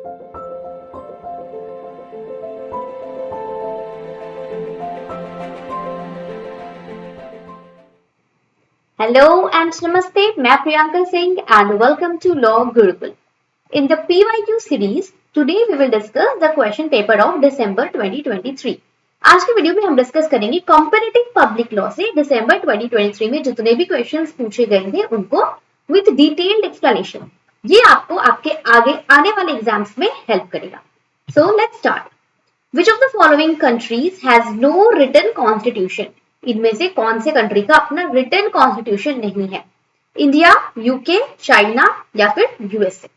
Hello and Namaste, मैं Priyanka Singh and welcome to Law Gurukul. In the PYQ series, today we will discuss the question paper of December 2023. आज की video में हम discuss करेंगे competitive public law से दिसंबर 2023 में जितने भी क्वेश्चंस पूछे गए थे उनको विद डिटेल्ड एक्सप्लेनेशन. ये आपको आपके आगे आने वाले एग्जाम्स में हेल्प करेगा. So let's start. Which of the following countries has no written constitution? इनमें से कौन से कंट्री का अपना रिटन कॉन्स्टिट्यूशन नहीं है? इंडिया, यूके, चाइना या फिर USA?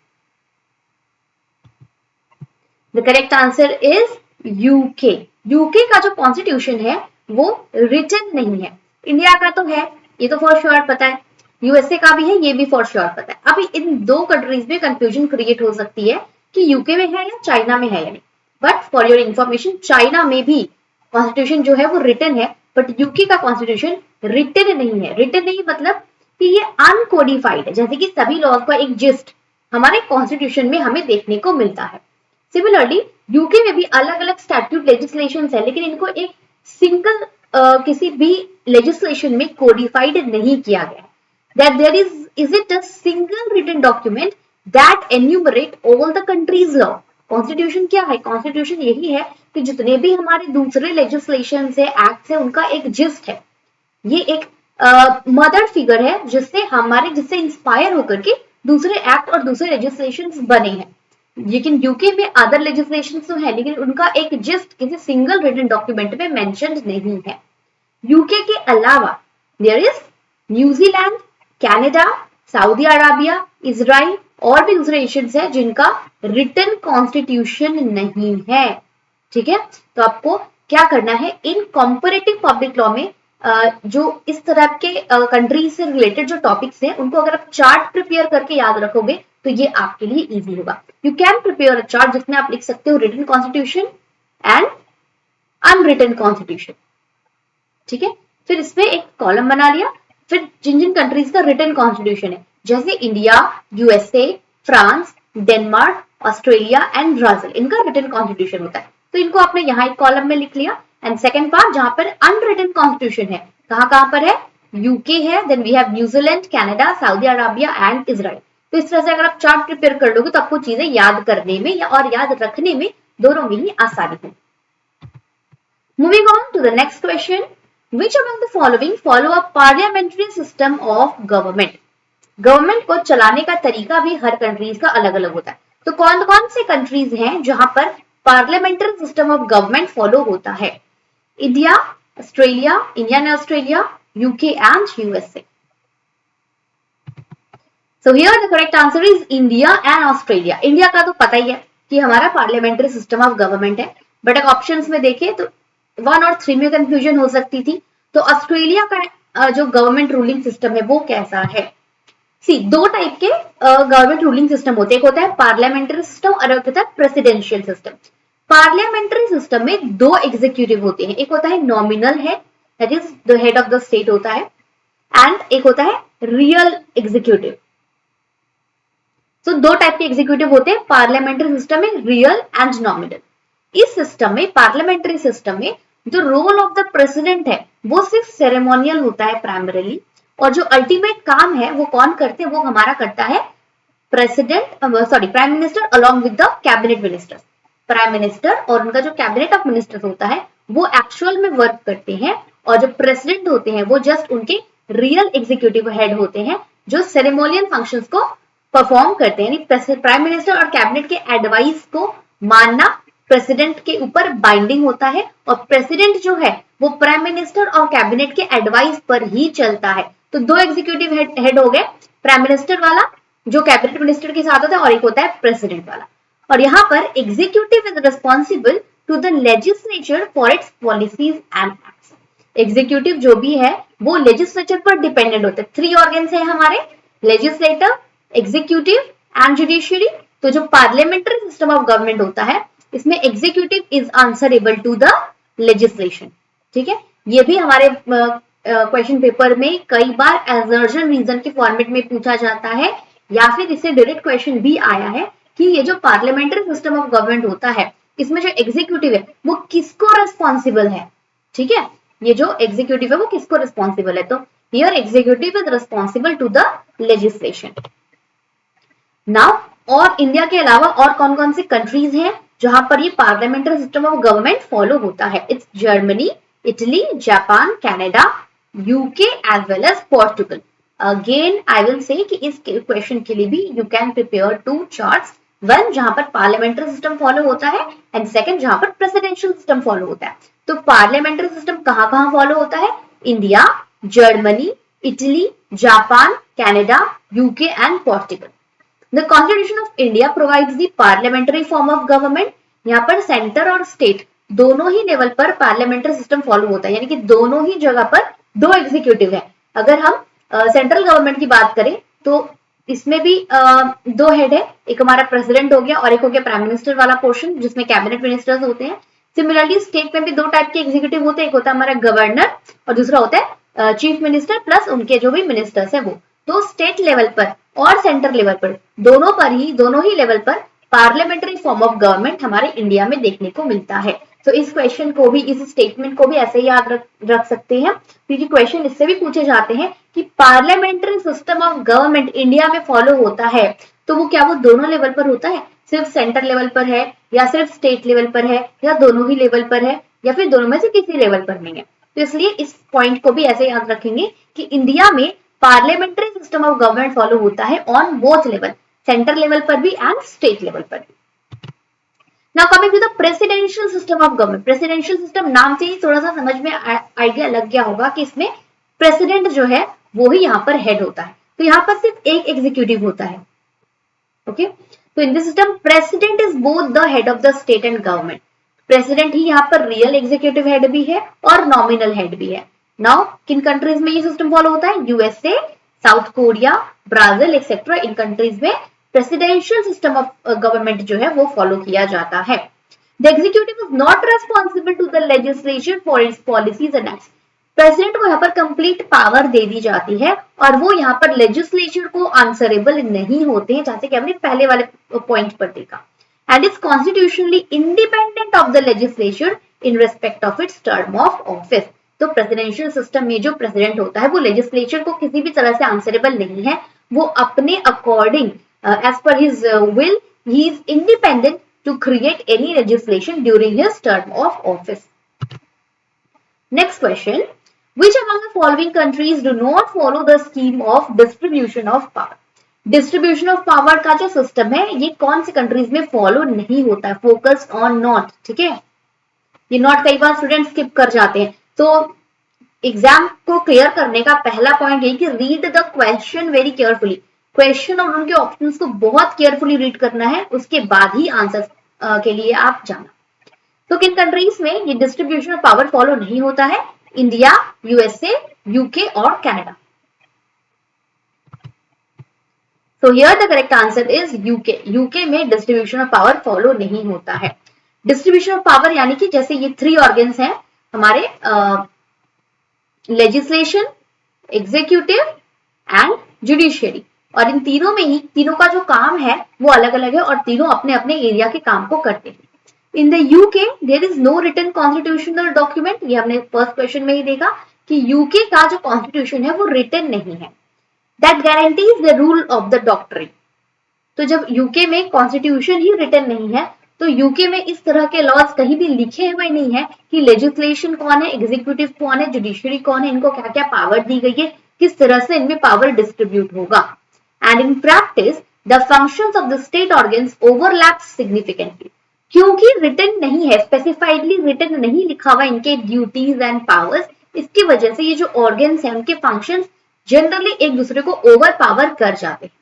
The correct answer is UK. UK का जो कॉन्स्टिट्यूशन है वो रिटन नहीं है. इंडिया का तो है, ये तो फॉर श्योर पता है. यूएसए का भी है, ये भी फॉर श्योर पता है. अभी इन दो कंट्रीज में कंफ्यूजन क्रिएट हो सकती है कि यूके में है या चाइना में है या नहीं. But for your information, China में भी कॉन्स्टिट्यूशन जो है वो रिटन है, बट यूके का कॉन्स्टिट्यूशन रिटन नहीं है. रिटन नहीं मतलब कि ये अनकोडिफाइड है, जैसे कि सभी लॉज का एक जिस्ट हमारे कॉन्स्टिट्यूशन में हमें देखने को मिलता है. सिमिलरली यूके में भी अलग अलग स्टैट्यूट लेजिस्लेशन है, लेकिन इनको एक सिंगल किसी भी लेजिस्लेशन में कोडिफाइड नहीं किया गया. That there is it a single written document that enumerate all the countries law. Constitution क्या है? कॉन्स्टिट्यूशन यही है कि जितने भी हमारे दूसरे लेजिस्लेशन है, एक्ट है, उनका एक जिस्ट है. ये एक मदर फिगर है जिससे इंस्पायर होकर के दूसरे एक्ट और दूसरे लेजिस्लेशन बने हैं. लेकिन यूके में अदर लेजिस्लेशन तो है, लेकिन उनका एक जिस्ट किसी सिंगल रिटन डॉक्यूमेंट में मेंशन नहीं है. यूके के अलावा there is New Zealand, Canada, Saudi Arabia, Israel और भी दूसरे नेशंस है जिनका रिटन कॉन्स्टिट्यूशन नहीं है. ठीक है, तो आपको क्या करना है, इन कॉम्परेटिव पब्लिक लॉ में जो इस तरह के कंट्री से रिलेटेड जो टॉपिक्स हैं उनको अगर आप चार्ट प्रिपेयर करके याद रखोगे तो ये आपके लिए इजी होगा. You can prepare a chart जिसमें आप लिख सकते हो written constitution and unwritten constitution. ठीक है, फिर इसमें एक कॉलम बना लिया, फिर जिन जिन कंट्रीज का रिटन कॉन्स्टिट्यूशन है, जैसे India, USA, France, Denmark, Australia and Brazil, इनका रिटन कॉन्स्टिट्यूशन होता है. तो इनको आपने यहाँ एक कॉलम में लिख लिया. एंड सेकंड पार्ट जहां पर अनरिटन कॉन्स्टिट्यूशन है, कहां पर है? यूके है, then we have New Zealand, Canada, Saudi Arabia and Israel. तो इस तरह से अगर आप चार्ट प्रिपेयर कर लोगे तो आपको चीजें याद करने में या और याद रखने में दोनों में ही आसानी हो. Moving on to the next question. Which among the following follow a parliamentary system of government? Government को चलाने का तरीका भी हर कंट्रीज का अलग अलग होता है. तो कौन कौन से कंट्रीज हैं जहां पर parliamentary system of government follow होता है? India, Australia, India and Australia, UK and USA. So here the correct answer is India and Australia. India का तो पता ही है कि हमारा पार्लियामेंट्री सिस्टम ऑफ गवर्नमेंट है, बट अगर ऑप्शंस में देखें तो 1 और 3 में कंफ्यूजन हो सकती थी. तो ऑस्ट्रेलिया का जो गवर्नमेंट रूलिंग सिस्टम है वो कैसा है? सी, दो टाइप के गवर्नमेंट रूलिंग सिस्टम होते हैं. एक होता है पार्लियामेंट्री सिस्टम और एक होता है प्रेसिडेंशियल सिस्टम. पार्लियामेंट्री सिस्टम में दो एग्जीक्यूटिव होते हैं. एक होता है nominal head, that is the head of the state होता है, एंड एक होता है रियल एग्जीक्यूटिव. तो दो टाइप के एग्जीक्यूटिव होते हैं पार्लियामेंट्री सिस्टम में, रियल एंड नॉमिनल. इस सिस्टम में, पार्लियामेंट्री सिस्टम में, जो रोल ऑफ द प्रेसिडेंट है वो सिर्फ सेरेमोनियल होता है प्राइमरीली, और जो अल्टीमेट काम है वो कौन करते हैं? वो हमारा करता है prime minister along with the cabinet ministers. Prime minister और उनका जो कैबिनेट ऑफ मिनिस्टर्स होता है वो एक्चुअल में वर्क करते हैं, और जो प्रेसिडेंट होते हैं वो जस्ट उनके रियल एग्जीक्यूटिव हेड होते हैं जो सेरेमोनियल फंक्शंस को परफॉर्म करते हैं. यानी प्राइम मिनिस्टर और कैबिनेट के एडवाइस को मानना प्रेसिडेंट के ऊपर बाइंडिंग होता है, और प्रेसिडेंट जो है वो प्राइम मिनिस्टर और कैबिनेट के एडवाइस पर ही चलता है. तो दो एग्जीक्यूटिव हेड हो गए, प्राइम मिनिस्टर वाला जो कैबिनेट मिनिस्टर के साथ होता है, और एक होता है प्रेसिडेंट वाला. और यहाँ पर executive is responsible to the legislature for its policies and acts. Executive जो भी है वो लेजिस्लेचर पर डिपेंडेंट होता है. 3 ऑर्गन्स है हमारे, लेजिस्लेटर, एग्जीक्यूटिव एंड जुडिशियरी. तो जो पार्लियामेंट्री सिस्टम ऑफ गवर्नमेंट होता है इसमें executive is answerable to the legislation. ठीक है, ये भी हमारे क्वेश्चन पेपर में कई बार असर्शन रीजन के फॉर्मेट में पूछा जाता है, या फिर इससे डायरेक्ट क्वेश्चन भी आया है कि ये जो पार्लियामेंट्री सिस्टम ऑफ गवर्नमेंट होता है इसमें जो एग्जीक्यूटिव है वो किसको रिस्पॉन्सिबल है, ठीक है, ये जो एग्जीक्यूटिव है वो किसको रिस्पॉन्सिबल है, तो here executive is responsible to the legislation. Now और इंडिया के अलावा और कौन कौन सी कंट्रीज हैं जहां पर ये parliamentary system of government follow होता है, it's Germany, Italy, Japan, Canada, UK as well as Portugal. Again I will say कि इस क्वेश्चन के लिए भी you can prepare two charts, one जहां पर पार्लियामेंट्री सिस्टम फॉलो होता है एंड सेकंड जहां पर प्रेसिडेंशियल सिस्टम फॉलो होता है। तो पार्लियामेंट्री सिस्टम कहां कहां फॉलो होता है, India, Germany, Italy, Japan, Canada, UK and Portugal. The Constitution of India provides the parliamentary form of government। यहाँ पर सेंटर और स्टेट दोनों ही लेवल पर पार्लियामेंट्री सिस्टम फॉलो होता है, यानी कि दोनों ही जगह पर दो एग्जीक्यूटिव है। अगर हम सेंट्रल गवर्नमेंट की बात करें तो इसमें भी दो हेड है, एक हमारा प्रेसिडेंट हो गया और एक हो गया प्राइम मिनिस्टर वाला पोर्शन जिसमें कैबिनेट मिनिस्टर्स होते हैं। सिमिलरली स्टेट में भी दो टाइप के एग्जीक्यूटिव होते हैं, एक होता है हमारा गवर्नर और दूसरा होता है चीफ मिनिस्टर प्लस उनके जो भी मिनिस्टर्स है वो। तो स्टेट लेवल पर और सेंटर लेवल पर दोनों ही लेवल पर पार्लियामेंट्री फॉर्म ऑफ गवर्नमेंट हमारे इंडिया में देखने को मिलता है। तो इस क्वेश्चन को भी, इस स्टेटमेंट को भी ऐसे ही याद रख सकते हैं क्योंकि क्वेश्चन इससे भी पूछे जाते हैं कि parliamentary system of government India में फॉलो होता है तो वो क्या वो दोनों लेवल पर होता है, सिर्फ सेंटर लेवल पर है या सिर्फ स्टेट लेवल पर है या दोनों ही लेवल पर है या फिर दोनों में से किसी लेवल पर नहीं है। तो इसलिए इस पॉइंट को भी ऐसे याद रखेंगे कि इंडिया में parliamentary system of government follow होता है on both level, centre level पर भी एंड स्टेट लेवल पर भी। Now coming to the presidential system of government. Presidential system नाम से ही थोड़ा सा समझ में आइडिया लग गया होगा कि इसमें प्रेसिडेंट जो है वो ही यहाँ पर हेड होता है, तो यहाँ पर सिर्फ एक एग्जीक्यूटिव होता है। ओके, तो in this system president is both the head of the state and government. President ही यहाँ पर रियल एग्जीक्यूटिव हेड भी है और नॉमिनल हेड भी है। नाउ किन कंट्रीज में ये सिस्टम फॉलो होता है, USA, South Korea, Brazil etcetera, इन कंट्रीज में प्रेसिडेंशियल सिस्टम ऑफ गवर्नमेंट जो है वो फॉलो किया जाता है। The executive is not responsible to the legislation for its policies and acts. President को यहाँ पर कंप्लीट पावर दे दी जाती है और वो यहाँ पर लेजिस्लेचर को आंसरेबल नहीं होते हैं, जैसे कि हमने पहले वाले पॉइंट पर देखा। And is constitutionally independent of the legislature in respect of its term of office. तो प्रेसिडेंशियल सिस्टम में जो प्रेसिडेंट होता है वो लेजिस्लेचर को किसी भी तरह से आंसरेबल नहीं है, वो अपने according as per his will he is independent to create any legislation during his term of office. Next question, which among the following countries do not follow the scheme of distribution of power? Distribution of power का जो system है ये कौन सी countries में follow नहीं होता है, focus on not, ठीक है, ये नॉट कई बार स्टूडेंट स्किप कर जाते हैं। तो एग्जाम को क्लियर करने का पहला पॉइंट ये कि read the question very carefully, question और उनके ऑप्शंस को बहुत केयरफुली रीड करना है, उसके बाद ही आंसर के लिए आप जाना। तो किन कंट्रीज में ये डिस्ट्रीब्यूशन ऑफ पावर फॉलो नहीं होता है, इंडिया, यूएसए, यूके और Canada. So here the correct answer is UK. UK में डिस्ट्रीब्यूशन ऑफ पावर फॉलो नहीं होता है। डिस्ट्रीब्यूशन ऑफ पावर यानी कि जैसे ये 3 ऑर्गन्स हैं हमारे, लेजिस्लेशन, एग्जीक्यूटिव एंड जुडिशियरी, और इन तीनों में ही तीनों का जो काम है वो अलग अलग है और तीनों अपने अपने एरिया के काम को करते हैं। In the UK there is no written constitutional document, ये हमने फर्स्ट क्वेश्चन में ही देखा कि यूके का जो कॉन्स्टिट्यूशन है वो रिटन नहीं है, that guarantees the rule of the doctrine. तो जब यूके में कॉन्स्टिट्यूशन ही रिटन नहीं है तो यूके में इस तरह के लॉज कहीं भी लिखे हुए नहीं है कि लेजिस्लेशन कौन है, एग्जीक्यूटिव कौन है, जुडिशरी कौन है, इनको क्या क्या पावर दी गई है, किस तरह से इनमें पावर डिस्ट्रीब्यूट होगा। And in practice the functions of the state organs overlap significantly, क्योंकि रिटन नहीं है, स्पेसिफाइडली रिटन नहीं लिखा हुआ इनके ड्यूटीज एंड पावर्स, इसकी वजह से ये जो ऑर्गन्स हैं उनके फंक्शंस जनरली एक दूसरे को ओवर पावर कर जाते हैं।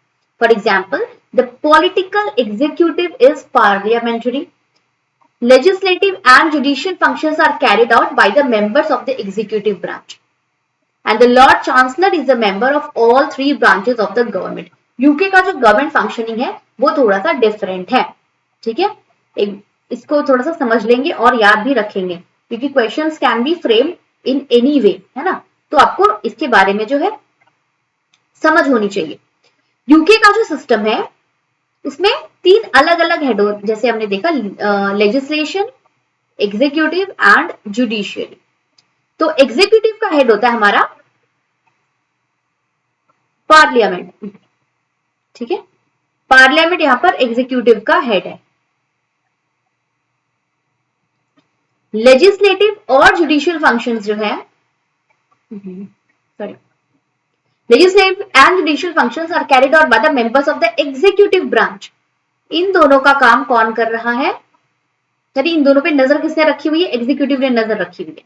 For example the political executive is parliamentary, legislative and judicial functions are carried out by the members of the executive branch, and the Lord Chancellor is a member of all 3 branches of the government. UK का जो government functioning है वो थोड़ा सा different है, ठीक है, इसको थोड़ा सा समझ लेंगे और याद भी रखेंगे क्योंकि questions can be framed in any way, है ना, तो आपको इसके बारे में जो है समझ होनी चाहिए। यूके का जो सिस्टम है उसमें 3 अलग अलग हेड हो, जैसे हमने देखा लेजिस्लेशन, एग्जीक्यूटिव एंड जुडिशियरी। तो एग्जीक्यूटिव का हेड होता है हमारा पार्लियामेंट, ठीक है, पार्लियामेंट यहां पर एग्जीक्यूटिव का हेड है। लेजिस्लेटिव और जुडिशियल फंक्शंस जो है, sorry, legislative and judicial functions are carried out by the members of the executive branch। इन दोनों का काम कौन कर रहा है, यानी इन दोनों पे नजर किसने रखी हुई है, एग्जीक्यूटिव ने नजर रखी हुई है।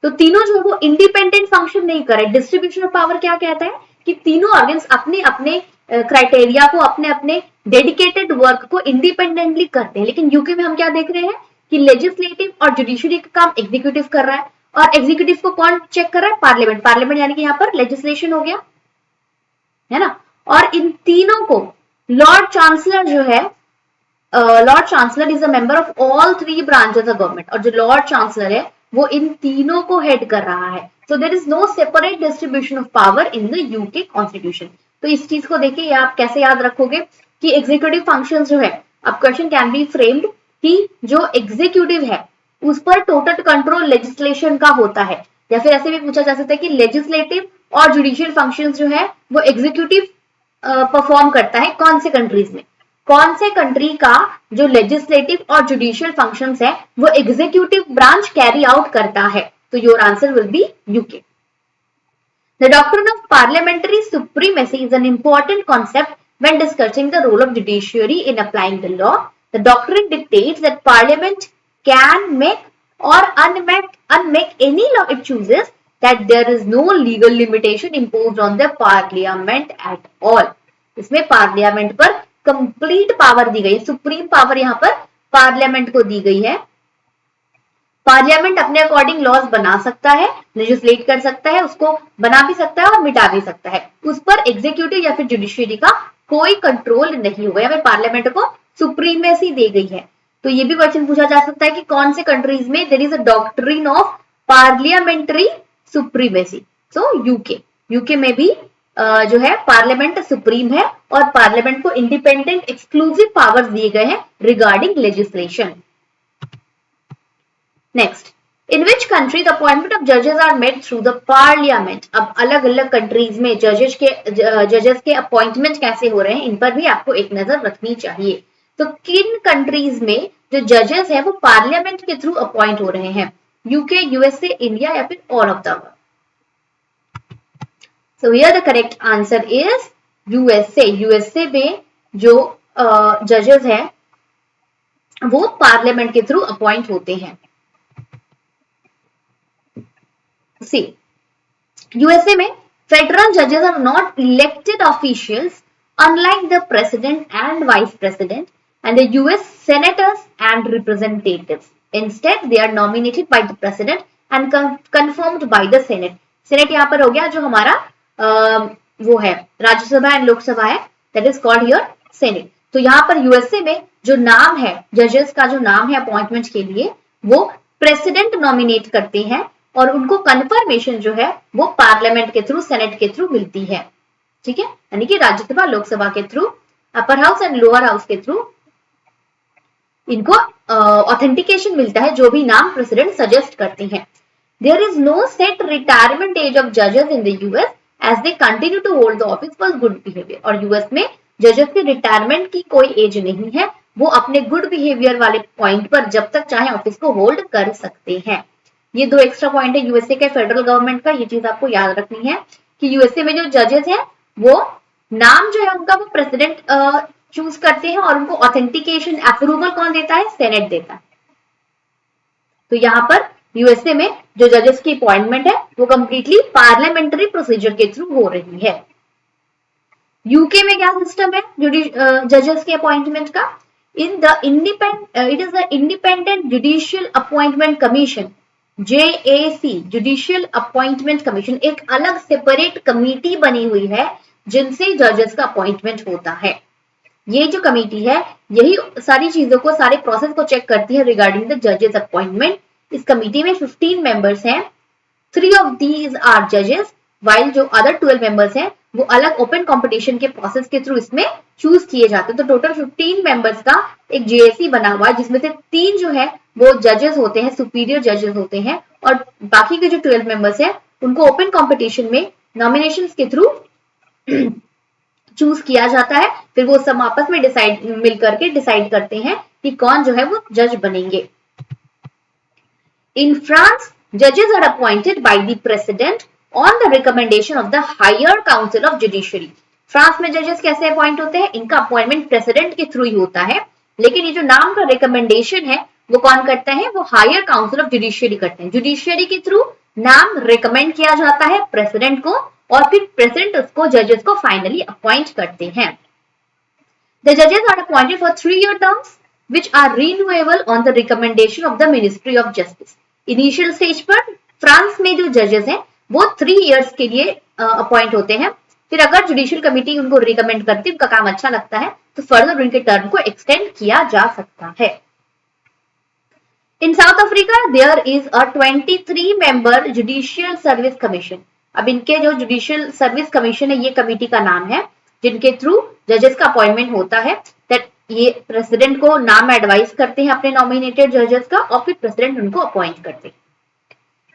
तो तीनों जो है वो इंडिपेंडेंट फंक्शन नहीं कर रहे। डिस्ट्रीब्यूशन ऑफ पावर क्या कहता है कि तीनों ऑर्गन्स अपने अपने क्राइटेरिया को, अपने अपने डेडिकेटेड वर्क को इंडिपेंडेंटली करते हैं। लेकिन यूके में हम क्या देख रहे हैं कि लेजिस्लेटिव और जुडिशरी का काम एग्जीक्यूटिव कर रहा है, और एग्जीक्यूटिव को कौन चेक कर रहा है, पार्लियामेंट। पार्लियामेंट यानी कि यहाँ पर लेजिस्लेशन हो गया, है ना। और इन तीनों को लॉर्ड चांसलर जो है, Lord chancellor is a member of all 3 branches of government, और जो लॉर्ड चांसलर है वो इन तीनों को हेड कर रहा है। So there is no separate distribution of power in the UK constitution. तो इस चीज को देखिए, आप कैसे याद रखोगे कि एग्जीक्यूटिव फंक्शंस जो है, अब क्वेश्चन कैन बी फ्रेम्ड कि जो एग्जीक्यूटिव है उस पर टोटल कंट्रोल लेजिस्लेशन का होता है, या फिर ऐसे भी पूछा जा सकता है कि लेजिस्लेटिव और जुडिशियल फंक्शंस जो है वो एग्जीक्यूटिव परफॉर्म करता है कौन से कंट्रीज में, कौन से कंट्री का जो लेजिस्लेटिव और जुडिशियल फंक्शंस है वो एग्जीक्यूटिव ब्रांच कैरी आउट करता है। तो your answer will be UK. The doctrine of parliamentary supremacy is an important concept when discussing the role of judiciary in applying the law. The doctrine dictates that parliament can make or unmake any law it chooses, that there is no legal limitation imposed on the parliament at all। इसमें parliament पर complete power दी गई है, supreme power यहाँ पर parliament को दी गई है। Parliament अपने अकॉर्डिंग लॉज बना सकता है, लेजिस्लेट कर सकता है, उसको बना भी सकता है और मिटा भी सकता है। उस पर एग्जीक्यूटिव या फिर जुडिशियरी का कोई कंट्रोल नहीं होगा, या फिर पार्लियामेंट को सुप्रीमेसी दी गई है। तो ये भी क्वेश्चन पूछा जा सकता है कि कौन से कंट्रीज में there is a doctrine of parliamentary supremacy. So UK में भी जो है पार्लियामेंट सुप्रीम है, और पार्लियामेंट को इंडिपेंडेंट एक्सक्लूसिव पावर्स दिए गए हैं regarding legislation. Next, in which country the appointment of जजेस are made through the parliament. अब अलग अलग कंट्रीज में जजेस के अपॉइंटमेंट कैसे हो रहे हैं, इन पर भी आपको एक नजर रखनी चाहिए। तो किन कंट्रीज में जो जजेस है वो पार्लियामेंट के थ्रू अपॉइंट हो रहे हैं, यूके, यूएसए, इंडिया, या फिर all of the above. So here the correct answer is USA। USA में जो जजेस हैं वो पार्लियामेंट के थ्रू अपॉइंट होते हैं। सी, यूएसए में फेडरल जजेस are not elected officials unlike the president and vice president and the US senators and representatives. Instead they are nominated by the president and confirmed by the senate. Senate यहाँ पर हो गया जो हमारा वो है राज्यसभा एंड लोकसभा है, that is called here senate. तो यहाँ पर यूएसए में जो नाम है जजेस का, जो नाम है अपॉइंटमेंट के लिए, वो प्रेसिडेंट नॉमिनेट करते हैं, और उनको कंफर्मेशन जो है वो पार्लियामेंट के थ्रू, सेनेट के थ्रू मिलती है। ठीक है, यानी कि राज्यसभा लोकसभा के through, upper house and lower house के थ्रू इनको ऑथेंटिकेशन मिलता है जो भी नाम प्रेसिडेंट सजेस्ट करते हैं। There is no set retirement age of जजेस in the US as they continue to hold the office for good behaviour. और यूएस में जजेस के रिटायरमेंट की कोई एज नहीं है, वो अपने गुड बिहेवियर वाले पॉइंट पर जब तक चाहे ऑफिस को होल्ड कर सकते हैं। ये 2 एक्स्ट्रा पॉइंट है यूएसए के फेडरल गवर्नमेंट का, ये चीज आपको याद रखनी है कि यूएसए में जो जजेस हैं वो नाम जो है उनका वो प्रेसिडेंट चूज करते हैं, और उनको ऑथेंटिकेशन अप्रूवल कौन देता है, सेनेट देता है। तो यहाँ पर यूएसए में जो जजेस की अपॉइंटमेंट है वो कंप्लीटली पार्लियामेंट्री प्रोसीजर के थ्रू हो रही है। यूके में क्या सिस्टम है जजेस के अपॉइंटमेंट का, in the it is the independent judicial appointment commission, JAC, judicial appointment commission, एक अलग सेपरेट कमिटी बनी हुई है जिनसे जजेस का अपॉइंटमेंट होता है। ये जो कमिटी है यही सारी चीजों को, सारे प्रोसेस को चेक करती है रिगार्डिंग द जजेस अपॉइंटमेंट। इस कमिटी में 15 मेंबर्स हैं, 3 ऑफ दीज आर जजेस, वाइल जो अदर 12 मेंबर्स हैं वो अलग ओपन कंपटीशन के प्रोसेस के थ्रू इसमें चूज किए जाते हैं। तो टोटल 15 मेंबर्स का एक जेएसी बना हुआ है, जिसमें से 3 जो है वो जजेस होते हैं, सुपीरियर जजेस होते हैं, और बाकी के जो 12 मेंबर्स हैं उनको ओपन कंपटीशन में नॉमिनेशन के थ्रू चूज किया जाता है। फिर वो सब आपस में मिलकर के डिसाइड करते हैं कि कौन जो है वो जज बनेंगे। In France, judges are appointed by the president on the recommendation of the higher council of judiciary. France में जजेस कैसे अपॉइंट होते हैं? इनका अपॉइंटमेंट प्रेसिडेंट के थ्रू ही होता है, लेकिन ये जो नाम का रिकमेंडेशन है वो कौन करता है? वो हायर काउंसिल ऑफ जुडिशियरी करते हैं। जुडिशियरी के थ्रू नाम रिकमेंड किया जाता है प्रेसिडेंट को, और फिर प्रेसिडेंट उसको जजेस को फाइनली अपॉइंट करते हैं। The judges are appointed for 3-year terms, which are renewable on the recommendation of the Ministry of Justice. Initial stage पर फ्रांस में जो जजेस हैं वो 3 इयर्स के लिए अपॉइंट होते हैं। फिर अगर जुडिशियल कमिटी उनको रिकमेंड करती है, उनका काम अच्छा लगता है, तो फर्दर उनके टर्म को एक्सटेंड किया जा सकता है। In South Africa there is a 23 member judicial service commission. अब इनके जो जुडिशियल सर्विस कमीशन है, ये कमिटी का नाम है, जिनके थ्रू जजेस का अपॉइंटमेंट होता है। दैट ये प्रेसिडेंट को नाम एडवाइस करते हैं अपने नॉमिनेटेड जजेस का, और फिर प्रेसिडेंट उनको अपॉइंट करते हैं।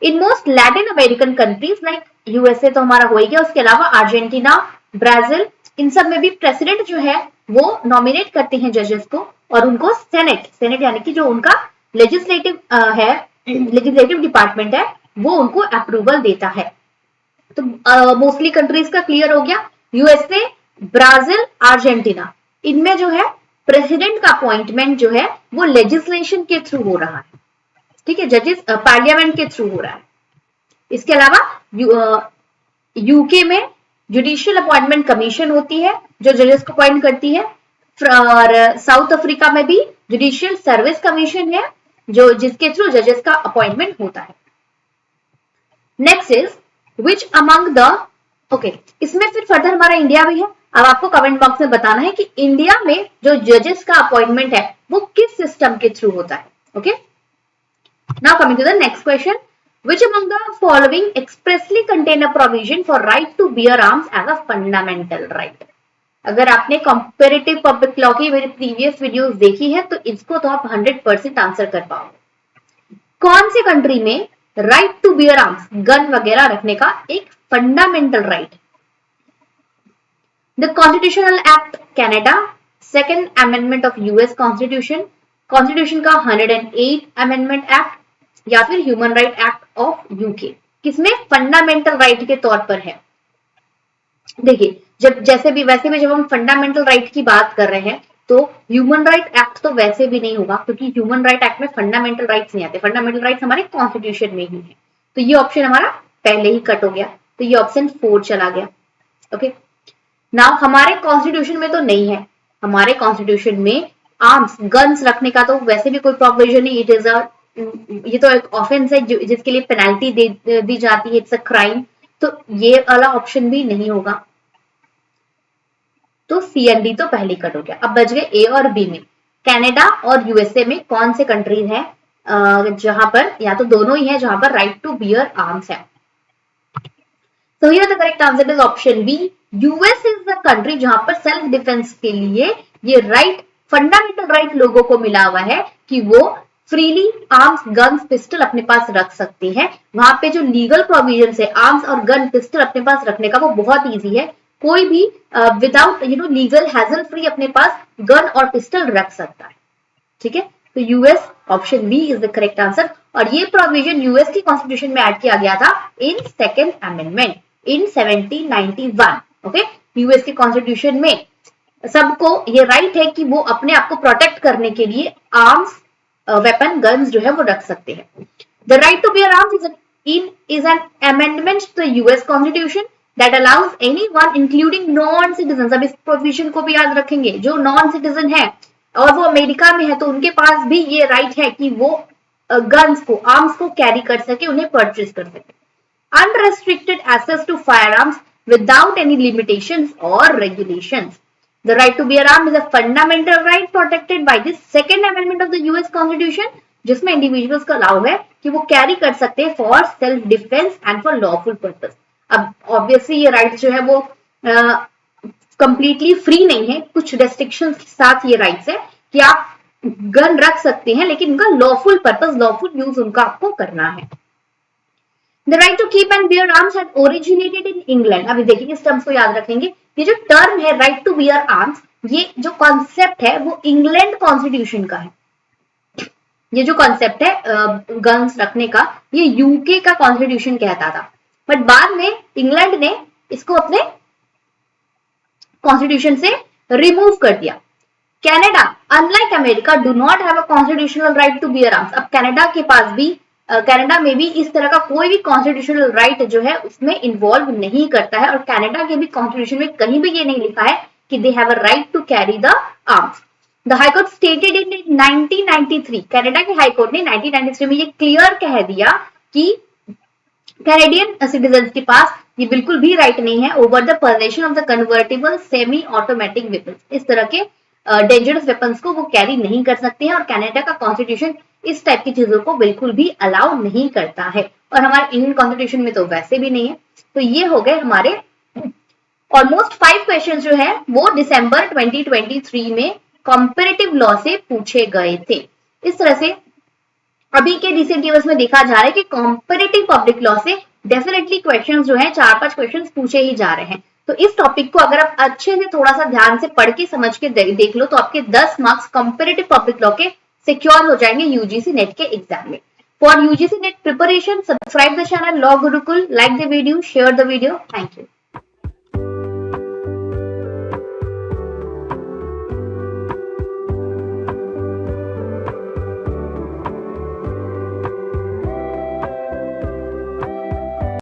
In most Latin American countries like USA तो हमारा हो ही गया, उसके अलावा अर्जेंटीना, ब्राजील, इन सब में भी प्रेसिडेंट जो है वो नॉमिनेट करते हैं जजेस को, और उनको सेनेट यानी कि जो उनका लेजिस्लेटिव है, लेजिस्लेटिव डिपार्टमेंट है, वो उनको अप्रूवल देता है। तो मोस्टली कंट्रीज का क्लियर हो गया। यूएसए, ब्राजील, अर्जेंटीना, इनमें जो है प्रेसिडेंट का अपॉइंटमेंट जो है वो लेजिस्लेशन के थ्रू हो रहा है, ठीक है, जजेस पार्लियामेंट के थ्रू हो रहा है। इसके अलावा यूके में जुडिशियल अपॉइंटमेंट कमीशन होती है जो जजेस को अपॉइंट करती है, और साउथ अफ्रीका में भी जुडिशियल सर्विस कमीशन है जो जिसके थ्रू जजेस का अपॉइंटमेंट होता है। Next is which among the इसमें फिर फर्दर हमारा इंडिया भी है। अब आपको कमेंट बॉक्स में बताना है कि इंडिया में जो जजेस का अपॉइंटमेंट है वो किस सिस्टम के थ्रू होता है। Okay, now coming to the next question, which among the following expressly contain a provision for right to bear arms as a fundamental right? अगर आपने कंपैरेटिव पब्लिक लॉ की मेरी प्रीवियस वीडियोस देखी है तो इसको तो आप 100% आंसर कर पाओगे। कौन सी कंट्री में right to bear arms, gun वगैरह रखने का एक fundamental right? The constitutional act Canada, second amendment of US constitution, constitution का 108 अमेंडमेंट एक्ट, या फिर human right act of UK, किसमें फंडामेंटल राइट के तौर पर है? देखिए, वैसे भी जब हम फंडामेंटल राइट की बात कर रहे हैं तो ह्यूमन राइट एक्ट तो वैसे भी नहीं होगा, क्योंकि ह्यूमन राइट एक्ट में फंडामेंटल राइट्स नहीं आते। फंडामेंटल राइट्स हमारे कॉन्स्टिट्यूशन में ही है, तो ये ऑप्शन हमारा पहले ही कट हो गया, तो ये ऑप्शन 4 चला गया। ओके, नाउ हमारे कॉन्स्टिट्यूशन में तो नहीं है, हमारे कॉन्स्टिट्यूशन में आर्म्स, गन्स रखने का तो वैसे भी कोई प्रोविजन नहीं। ये तो एक ऑफेंस है जिसके लिए पेनल्टी दी जाती है, इट्स अ क्राइम, तो ये वाला ऑप्शन भी नहीं होगा। तो सी एंड डी तो पहले कट हो गया। अब बच गए ए और बी में। कनाडा और यूएसए में कौन से कंट्रीज हैं जहां पर, या तो दोनों ही है जहां पर राइट टू बियर आर्म्स है? So here the correct answer is option B. US is the country जहां पर सेल्फ डिफेंस के लिए ये राइट, फंडामेंटल राइट लोगों को मिला हुआ है कि वो फ्रीली आर्म्स, गन्स, पिस्टल अपने पास रख सकते हैं। वहां पे जो लीगल प्रोविजन है आर्म्स और गन, पिस्टल अपने पास रखने का वो बहुत इजी है। कोई भी विदाउट लीगल हैजल फ्री अपने पास गन और पिस्टल रख सकता है। ठीक है, तो US option B is the correct answer. और ये प्रोविजन यूएस की कॉन्स्टिट्यूशन में ऐड किया गया था in second amendment in 1791। Okay, US के कॉन्स्टिट्यूशन में सबको ये राइट है कि वो अपने आप को प्रोटेक्ट करने के लिए आर्म्स, वेपन, गन्स जो है वो रख सकते हैं। The right to bear arms is an amendment to the US Constitution that allows anyone including non citizens। अब इस प्रोविजन को भी याद रखेंगे, जो नॉन सिटीजन है और वो अमेरिका में है तो उनके पास भी ये राइट है कि वो गन्स को, आर्म्स को कैरी कर सके, उन्हें परचेज कर सके। Unrestricted access to fire arms without any limitations or regulations. The right to bear arms is a fundamental right protected by the second amendment of the US Constitution, जिसमें individuals को allow है कि वो carry कर सकते हैं for self defence and for lawful purpose. अब obviously ये राइट जो है वो कंप्लीटली फ्री नहीं है, कुछ रेस्ट्रिक्शंस के साथ ये राइट्स है कि आप गन रख सकते हैं, लेकिन उनका लॉफुल पर्पस, लॉफुल यूज उनका आपको करना है। The right to keep and bear arms had originated in England. अभी देखिए इस टर्म्स को याद रखेंगे, ये जो टर्म है राइट टू बियर आर्म्स, ये जो कॉन्सेप्ट है वो इंग्लैंड कॉन्स्टिट्यूशन का है। ये जो कॉन्सेप्ट है गन्स रखने का, ये यूके का कॉन्स्टिट्यूशन कहता था, बट बाद में इंग्लैंड ने इसको अपने कॉन्स्टिट्यूशन से रिमूव कर दिया। Canada unlike America do not have a constitutional right to bear arms. अब कनाडा के पास भी, कनाडा में भी इस तरह का कोई भी कॉन्स्टिट्यूशनल राइट जो है उसमें इन्वॉल्व नहीं करता है, और कनाडा के भी कॉन्स्टिट्यूशन में कहीं भी ये नहीं लिखा है कि they have a right to carry the arms. The high court stated in 1993, Canada के हाई कोर्ट ने 1993 में ये क्लियर कह दिया कि कैनेडियन सिटीजन के पास ये बिल्कुल भी राइट नहीं है over the possession of the convertible semi automatic weapons. इस तरह के डेंजरस वेपन्स को वो कैरी नहीं कर सकते हैं, और कनाडा का कॉन्स्टिट्यूशन इस टाइप की चीजों को बिल्कुल भी अलाउ नहीं करता है, और हमारे इंडियन कॉन्स्टिट्यूशन में तो वैसे भी नहीं है। तो ये हो गए हमारे ऑलमोस्ट 5 क्वेश्चन जो है वो दिसंबर 2023 में कंपैरेटिव लॉ से पूछे गए थे। इस तरह से अभी के रिसेंट ईयर्स में देखा जा रहा है कि कंपैरेटिव पब्लिक लॉ से डेफिनेटली क्वेश्चंस जो है 4-5 क्वेश्चंस पूछे ही जा रहे हैं। तो इस टॉपिक को अगर आप अच्छे से थोड़ा सा ध्यान से पढ़ के समझ के देख लो तो आपके 10 मार्क्स कंपैरेटिव पब्लिक लॉ के सिक्योर हो जाएंगे यूजीसी नेट के एग्जाम में। For UGC net preparation subscribe the channel law Gurukul, like the video, share the video. Thank you.